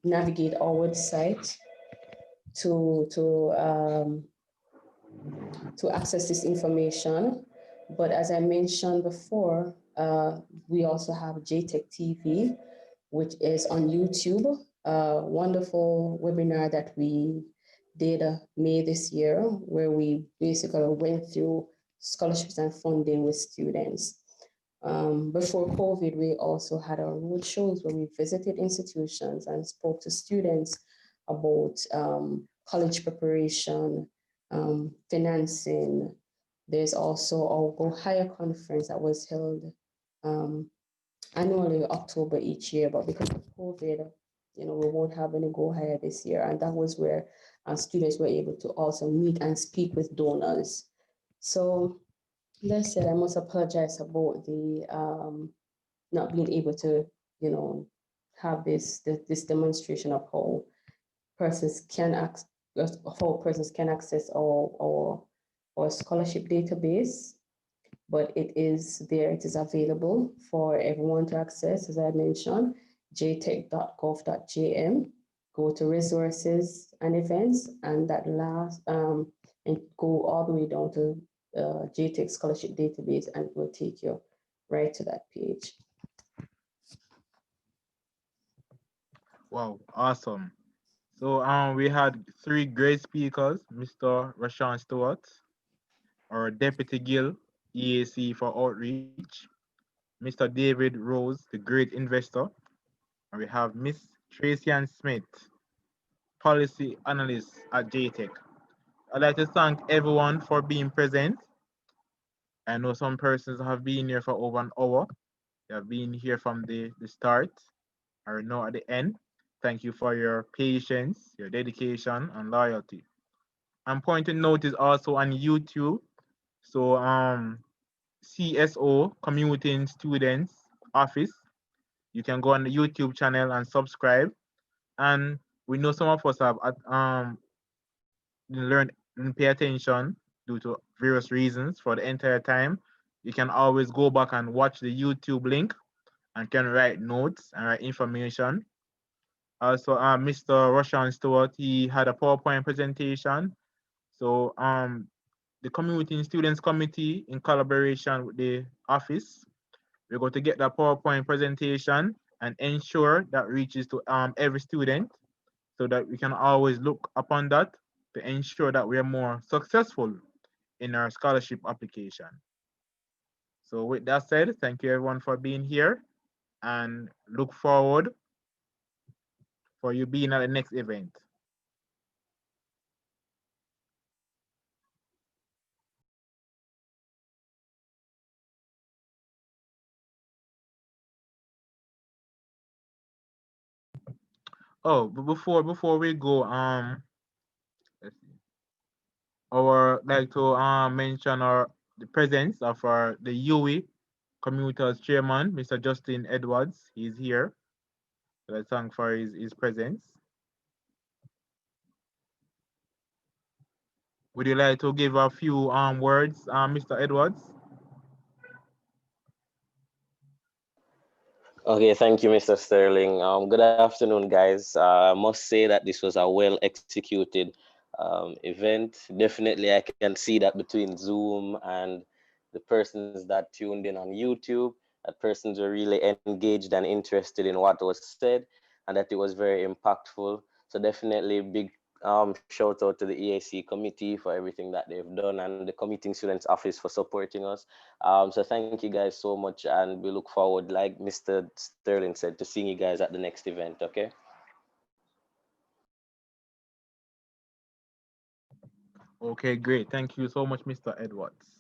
navigate our website to access this information. But as I mentioned before, we also have JTech TV, which is on YouTube, a wonderful webinar that we did May this year, where we basically went through scholarships and funding with students. Before COVID, we also had our road shows where we visited institutions and spoke to students about college preparation, financing. There's also our Go Higher conference that was held annually October each year, but because of COVID, we won't have any Go Higher this year. And that was where students were able to also meet and speak with donors. So that said, I must apologize about the not being able to, have this demonstration of how persons can access our scholarship database. But it is there, it is available for everyone to access, as I mentioned, jtech.gov.jm. Go to resources and events, and that last, and go all the way down to JTech scholarship database, and it will take you right to that page. Wow, awesome. So we had 3 great speakers, Mr. Rashawn Stewart, our Deputy Gill, EAC for Outreach, Mr. David Rose, the great investor, and we have Miss Tracy Ann Smith, policy analyst at JTech. I'd like to thank everyone for being present. I know some persons have been here for over an hour. They have been here from the start or now at the end. Thank you for your patience, your dedication, and loyalty. And point to note is also on YouTube. So CSO, Commuting Students Office. You can go on the YouTube channel and subscribe. And we know some of us have learned and pay attention due to various reasons for the entire time. You can always go back and watch the YouTube link and can write notes and write information. Also, Mr. Rashawn Stewart, he had a PowerPoint presentation. So the Community Students Committee, in collaboration with the office, we're going to get that PowerPoint presentation and ensure that reaches to every student so that we can always look upon that to ensure that we are more successful in our scholarship application. So with that said, thank you everyone for being here and look forward for you being at the next event. Oh, but before we go, let's see. Like to mention our the presence of the UWI Commuters Chairman, Mr. Justin Edwards. He's here. Let's thank for his presence. Would you like to give a few words, Mr. Edwards? Okay, thank you, Mr. Sterling. Good afternoon, guys. I must say that this was a well executed event. Definitely, I can see that between Zoom and the persons that tuned in on YouTube, that persons were really engaged and interested in what was said, and that it was very impactful. So definitely big shout out to the EAC committee for everything that they've done, and the Committing Students Office for supporting us. So thank you guys so much, and we look forward, like Mr. Sterling said, to seeing you guys at the next event. Okay. Okay, great. Thank you so much, Mr. Edwards.